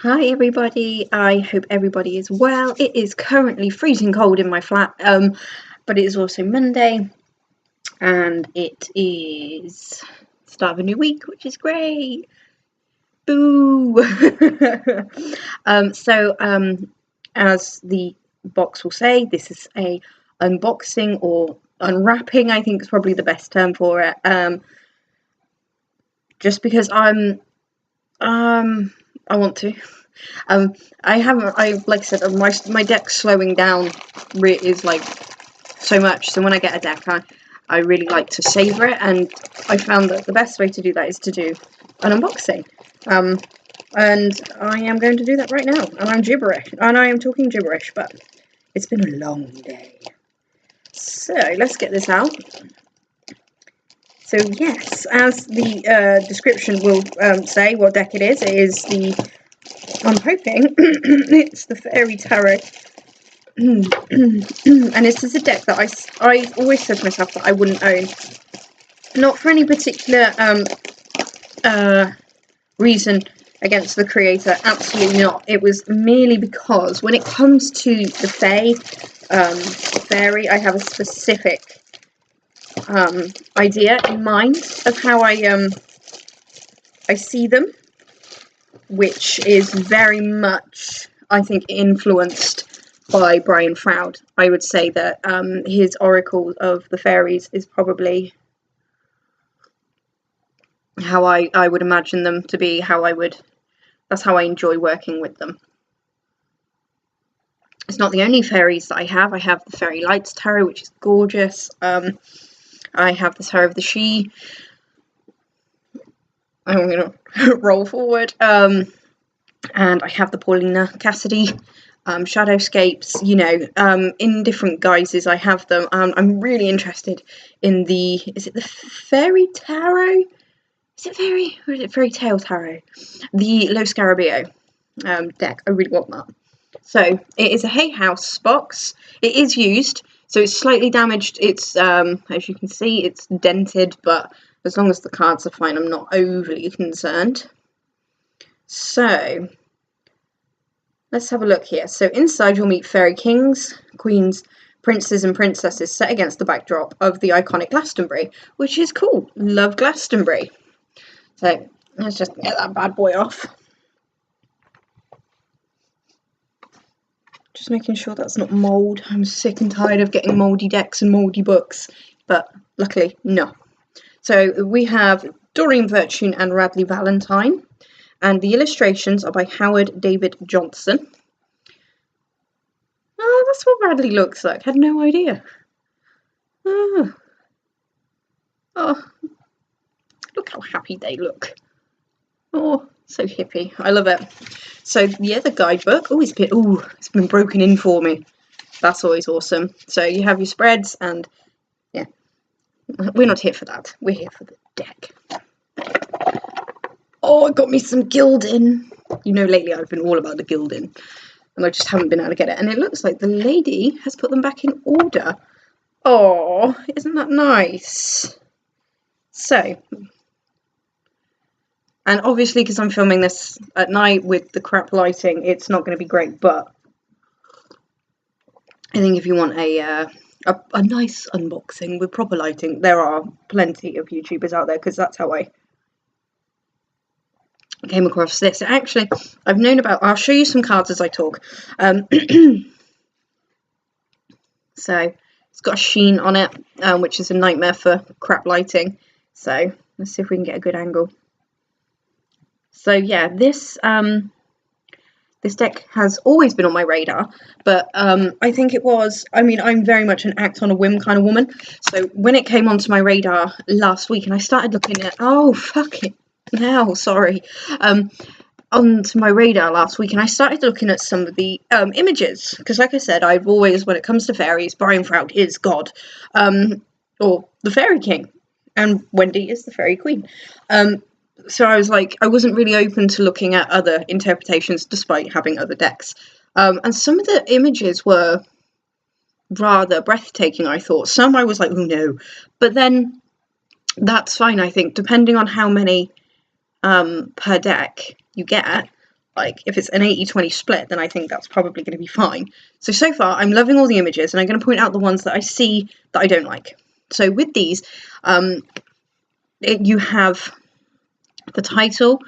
Hi everybody, I hope everybody is well. It is currently freezing cold in my flat, but it is also Monday and it is start of a new week, which is great. Boo! As the box will say, this is a unboxing or unwrapping, I think is probably the best term for it. Just because I want to. I haven't. Like I said, my deck's slowing down. Is like so much. So when I get a deck, I really like to savor it, and I found that the best way to do that is to do an unboxing. And I am going to do that right now. And I'm gibberish, and I am talking gibberish, but it's been a long day. So let's get this out. So yes, as the description will say, what deck it is the. I'm hoping it's the Fairy Tarot. And this is a deck that I always said to myself that I wouldn't own. Not for any particular reason against the creator, absolutely not. It was merely because when it comes to the fairy, I have a specific idea in mind of how I see them, which is very much, I think, influenced by Brian Froud. I would say that his Oracle of the Fairies is probably how I would imagine them to be, that's how I enjoy working with them. It's not the only fairies that I have. I have the Fairy Lights Tarot, which is gorgeous. I have the Tarot of the She. I'm going to roll forward. And I have the Paulina Cassidy Shadowscapes, in different guises. I have them. I'm really interested in is it the Fairy Tarot? Is it Fairy or is it Fairy Tale Tarot? The Lo Scarabeo deck. I really want that. So it is a Hay House box. It is used, so it's slightly damaged. It's as you can see, it's dented, but as long as the cards are fine, I'm not overly concerned. So let's have a look here. So inside you'll meet fairy kings, queens, princes and princesses set against the backdrop of the iconic Glastonbury, which is cool. Love Glastonbury. So let's just get that bad boy off. Just making sure that's not mould. I'm sick and tired of getting mouldy decks and mouldy books, but luckily, no. So we have Doreen Virtune and Radley Valentine, and the illustrations are by Howard David Johnson. Oh, that's what Radley looks like. Had no idea. Oh, look how happy they look. Oh, so hippie. I love it. So yeah, the guidebook. Oh, it's been broken in for me. That's always awesome. So you have your spreads, and yeah, we're not here for that. We're here for the deck. Oh, I got me some gilding. Lately I've been all about the gilding, and I just haven't been able to get it. And it looks like the lady has put them back in order. Oh, isn't that nice? So, and obviously because I'm filming this at night with the crap lighting, it's not going to be great, but I think if you want a nice unboxing with proper lighting, there are plenty of YouTubers out there, because that's how I came across this. Actually, I'll show you some cards as I talk. So it's got a sheen on it, which is a nightmare for crap lighting. So let's see if we can get a good angle. So yeah, this deck has always been on my radar, but I think it was, I'm very much an act on a whim kind of woman. So when it came onto my radar last week, and I started looking at, onto my radar last week, and I started looking at some of the images, because like I said, I've always, when it comes to fairies, Brian Froud is God, or the Fairy King, and Wendy is the Fairy Queen. So I was like, I wasn't really open to looking at other interpretations despite having other decks. And some of the images were rather breathtaking, I thought. Some I was like, oh no. But then that's fine, I think, depending on how many per deck you get. like if it's an 80-20 split, then I think that's probably going to be fine. So far I'm loving all the images, and I'm going to point out the ones that I see that I don't like. So with these, you have the title,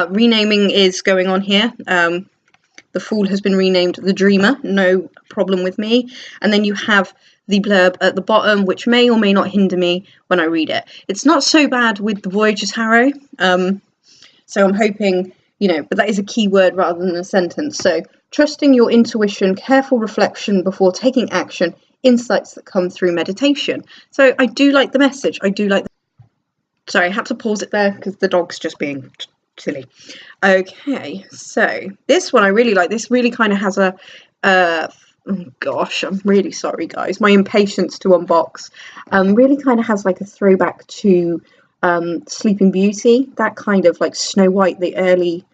renaming is going on here. The Fool has been renamed The Dreamer, no problem with me. And then you have the blurb at the bottom, which may or may not hinder me when I read it. It's not so bad with the Voyager Tarot, so I'm hoping, you know, but that is a key word rather than a sentence. So, trusting your intuition, careful reflection before taking action, insights that come through meditation. So I do like the message. I do like Sorry, I had to pause it there because the dog's just being silly. Okay, so this one I really like. This really kind of has a, oh gosh, I'm really sorry, guys. My impatience to unbox really kind of has like a throwback to Sleeping Beauty, that kind of like Snow White, the early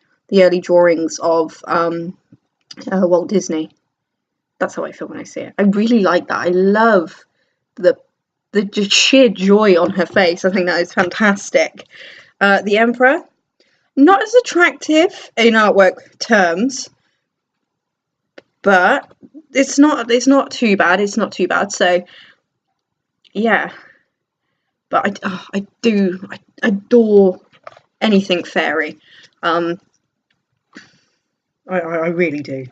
drawings of Walt Disney. That's how I feel when I see it. I really like that. I love the just sheer joy on her face. I think that is fantastic. The Emperor, not as attractive in artwork terms, but it's not too bad. It's not too bad. So yeah, but I adore anything fairy. I really do.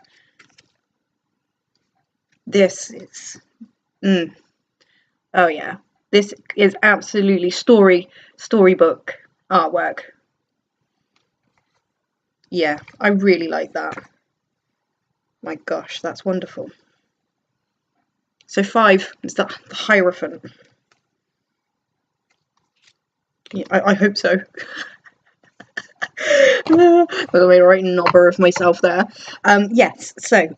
This is oh yeah, this is absolutely storybook artwork. Yeah, I really like that. My gosh, that's wonderful. So 5 is the Hierophant. Yeah, I hope so. By the way, right knobber of myself there. Yes, so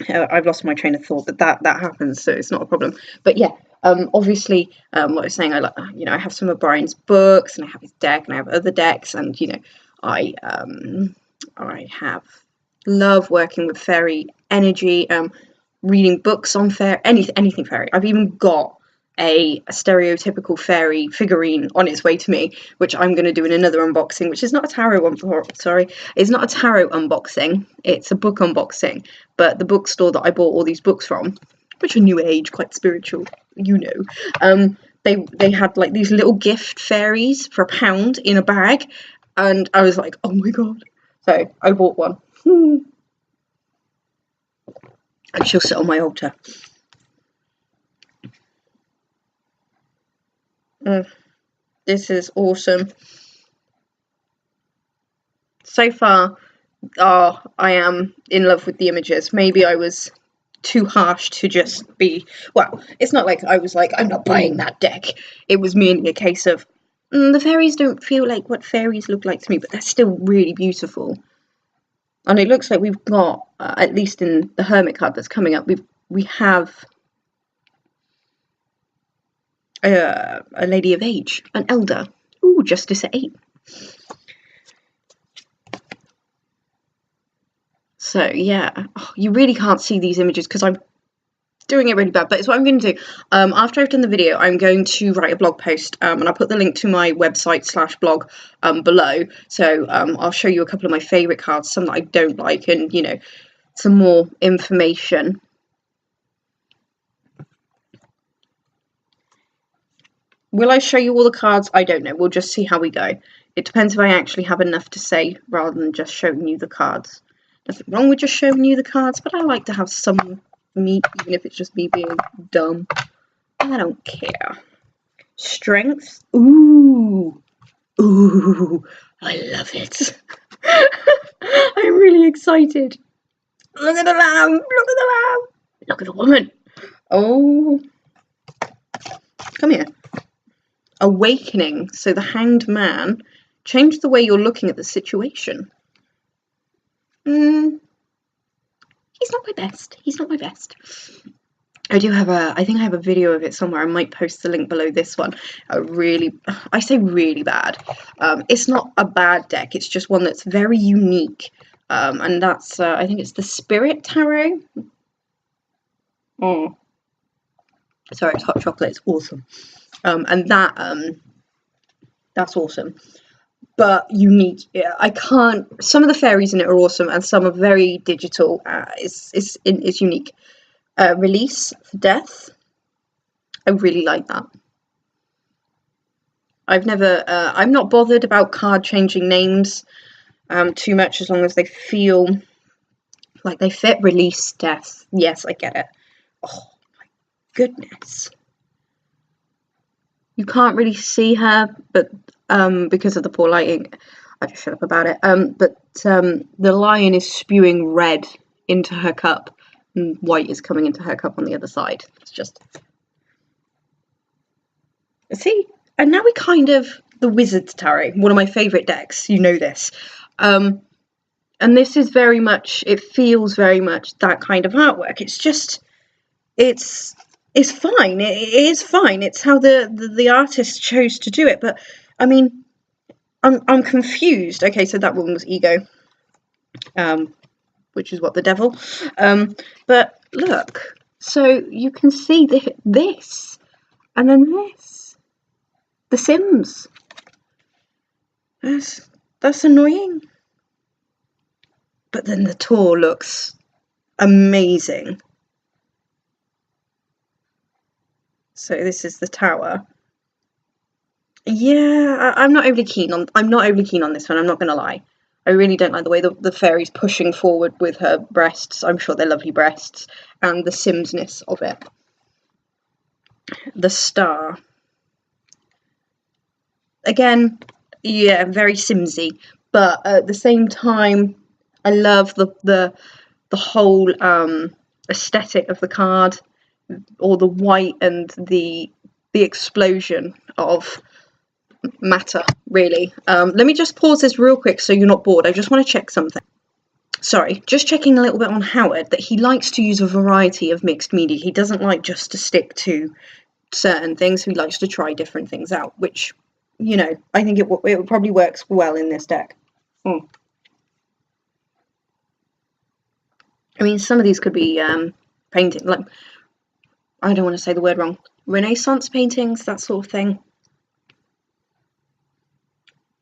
I've lost my train of thought, but that happens, so it's not a problem. But yeah, obviously, what I was saying, I like, you know, I have some of Brian's books, and I have his deck, and I have other decks, and you know, I have love working with fairy energy, reading books on anything fairy. I've even got a stereotypical fairy figurine on its way to me, which I'm going to do in another unboxing, which is not a tarot one. Sorry, it's not a tarot unboxing. It's a book unboxing. But the bookstore that I bought all these books from, which are new age, quite spiritual, you know, they had like these little gift fairies for £1 in a bag, and I was like, oh my god! So I bought one. And she'll sit on my altar. This is awesome. So far, I am in love with the images. Maybe I was too harsh to just be, well, it's not like I was like, I'm not buying that deck. It was merely a case of, the fairies don't feel like what fairies look like to me, but they're still really beautiful. And it looks like we've got, at least in the Hermit card that's coming up, we have a Lady of Age, an Elder. Ooh, Justice at 8. So yeah, you really can't see these images because I'm doing it really bad, but it's what I'm going to do. After I've done the video, I'm going to write a blog post, and I'll put the link to my website /blog below. So I'll show you a couple of my favourite cards, some that I don't like, and you know, some more information. Will I show you all the cards? I don't know. We'll just see how we go. It depends if I actually have enough to say rather than just showing you the cards. Nothing wrong with just showing you the cards, but I like to have some meat, even if it's just me being dumb. I don't care. Strength. Ooh. Ooh. I love it. I'm really excited. Look at the lamb. Look at the lamb. Look at the woman. Oh. Come here. Awakening. So the Hanged Man. Change the way you're looking at the situation. He's not my best. He's not my best. I think I have a video of it somewhere. I might post the link below this one. I say really bad. It's not a bad deck. It's just one that's very unique. And that's, I think it's the Spirit Tarot. Oh. Sorry, it's hot chocolate. It's awesome. And that's awesome. but unique. Yeah, I can't. Some of the fairies in it are awesome, and some are very digital. It's unique. Release for death. I really like that. I've never. I'm not bothered about card changing names too much, as long as they feel like they fit. Release death. Yes, I get it. Oh my goodness. You can't really see her, but because of the poor lighting, I just shut up about it. But the lion is spewing red into her cup, and white is coming into her cup on the other side. It's just see, and now we kind of the Wizard's Tarot, one of my favourite decks. You know this, and this is very much. It feels very much that kind of artwork. It's just it's fine. It is fine. It's how the artist chose to do it. But I mean, I'm confused. Okay, so that one was ego, which is what the devil. But look, so you can see this, and then this, the Sims. That's annoying. But then the tour looks amazing. So this is the tower. Yeah, I'm not overly keen on. I'm not overly keen on this one. I'm not going to lie. I really don't like the way the fairy's pushing forward with her breasts. I'm sure they're lovely breasts, and the Simsness of it. The star. Again, yeah, very Simsy, but at the same time, I love the whole aesthetic of the card, or the white and the explosion of matter, really. Let me just pause this real quick so you're not bored. I just want to check something. Sorry, just checking a little bit on Howard, that he likes to use a variety of mixed media. He doesn't like just to stick to certain things. He likes to try different things out, which, you know, I think it probably works well in this deck. I mean, some of these could be painting, like, I don't want to say the word wrong, Renaissance paintings, that sort of thing.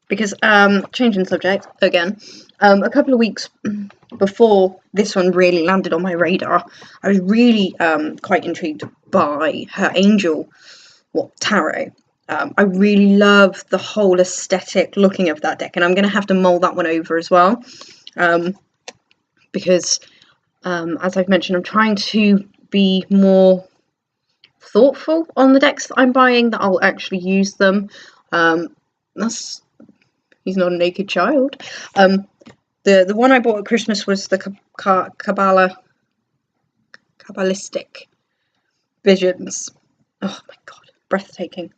Because, changing subject again, a couple of weeks before this one really landed on my radar, I was really quite intrigued by her angel tarot. I really love the whole aesthetic looking of that deck, and I'm going to have to mull that one over as well, because as I've mentioned, I'm trying to be more thoughtful on the decks that I'm buying, that I'll actually use them. He's not a naked child. The one I bought at Christmas was the Kabbalistic Visions. Oh my god, breathtaking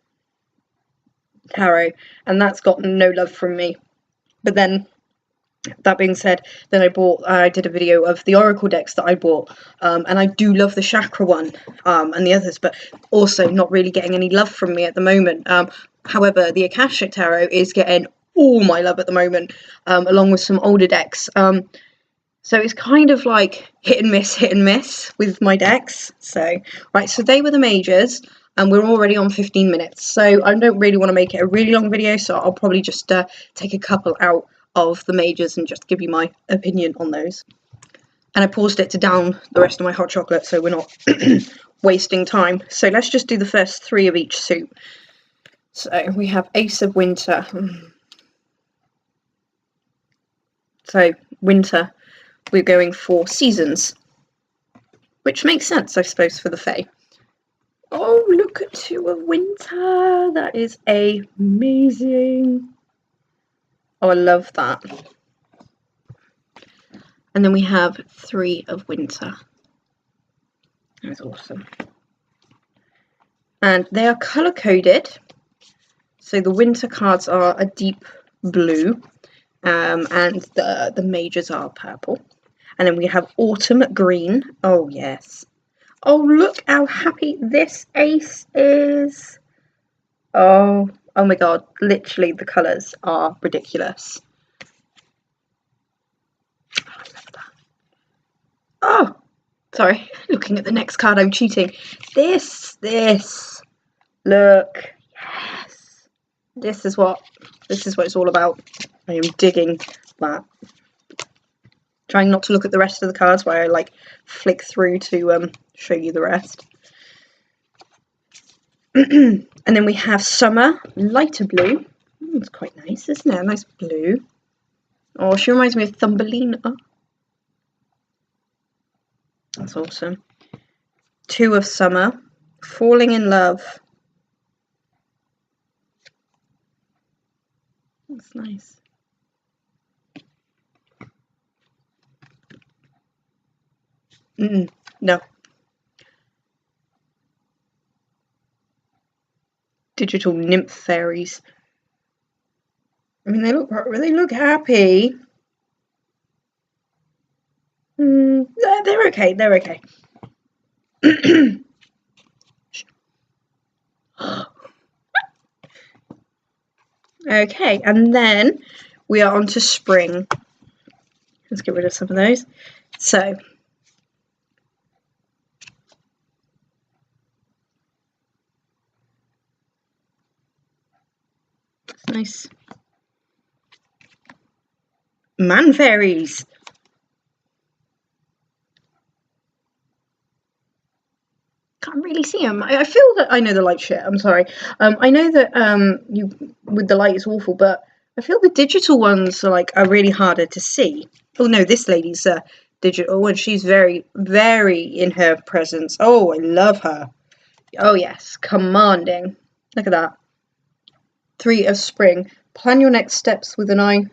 tarot, and that's got no love from me. But then, that being said, then I did a video of the Oracle decks that I bought, and I do love the Chakra one, and the others, but also not really getting any love from me at the moment. However, the Akashic Tarot is getting all my love at the moment, along with some older decks. So it's kind of like hit and miss with my decks. So, right, so they were the majors, and we're already on 15 minutes. So I don't really want to make it a really long video, so I'll probably just take a couple out of the majors and just give you my opinion on those. And I paused it to down the rest of my hot chocolate, so we're not wasting time. So let's just do the first three of each suit. So we have Ace of Winter. So winter, we're going for seasons, which makes sense, I suppose, for the Fae. Oh, look at Two of Winter. That is amazing. Oh, I love that. And then we have Three of Winter. That's awesome. And they are color coded. So the winter cards are a deep blue, and the majors are purple. And then we have autumn green. Oh yes. Oh, look how happy this ace is. Oh my god, literally the colours are ridiculous. Oh, I love that. Oh, sorry, looking at the next card, I'm cheating. This, look, yes. This is what This is what it's all about. I am digging that. Trying not to look at the rest of the cards while I like flick through to show you the rest. And then we have Summer, lighter blue. It's quite nice, isn't it? A nice blue. Oh, she reminds me of Thumbelina. That's awesome. 2 of Summer, Falling in Love. That's nice. No. Digital Nymph Fairies. I mean, they look happy. They're okay. They're okay. Okay, and then we are on to spring. Let's get rid of some of those. So, that's nice. Man fairies. Can't really see them. I feel that I know the light shit. I'm sorry. I know that you with the light is awful, but I feel the digital ones are really harder to see. Oh no, this lady's digital and she's very, very in her presence. Oh, I love her. Oh yes, commanding. Look at that. 3 of spring. Plan your next steps with an eye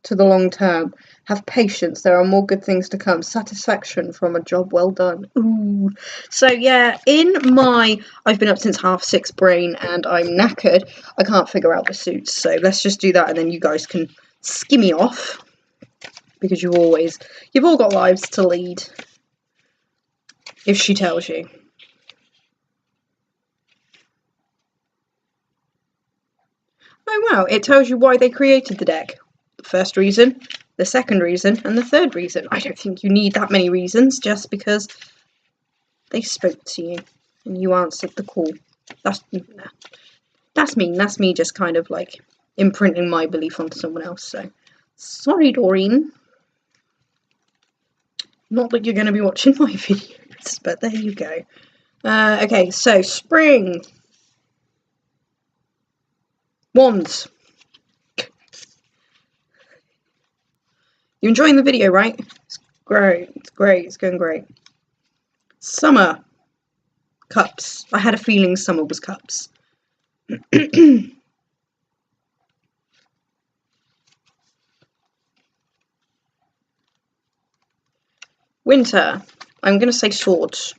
to the long term. Have patience. There are more good things to come. Satisfaction from a job well done. Ooh. So yeah, I've been up since 6:30 brain and I'm knackered. I can't figure out the suits. So let's just do that and then you guys can skimmy off because you've all got lives to lead. If she tells you. Oh wow, it tells you why they created the deck. The first reason, the second reason, and the third reason. I don't think you need that many reasons just because they spoke to you and you answered the call. That's mean. That's me just kind of imprinting my belief onto someone else. So sorry, Doreen. Not that you're going to be watching my videos, but there you go. Okay, so spring. Wands. You enjoying the video, right? It's great. It's great. It's going great. Summer. Cups. I had a feeling summer was cups. Winter. I'm going to say swords.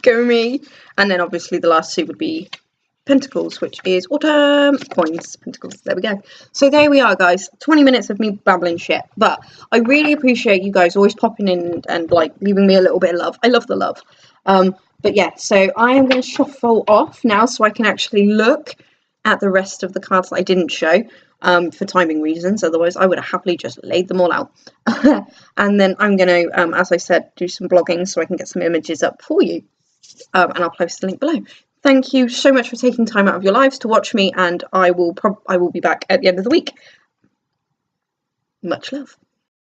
Go me. And then obviously the last 2 would be pentacles, which is autumn. Coins. Pentacles. There we go. So there we are, guys. 20 minutes of me babbling shit. But I really appreciate you guys always popping in and leaving me a little bit of love. I love the love. But yeah, so I am going to shuffle off now so I can actually look at the rest of the cards that I didn't show. For timing reasons, otherwise I would have happily just laid them all out. And then I'm going to, as I said, do some blogging so I can get some images up for you. And I'll post the link below. Thank you so much for taking time out of your lives to watch me, and I will be back at the end of the week. Much love.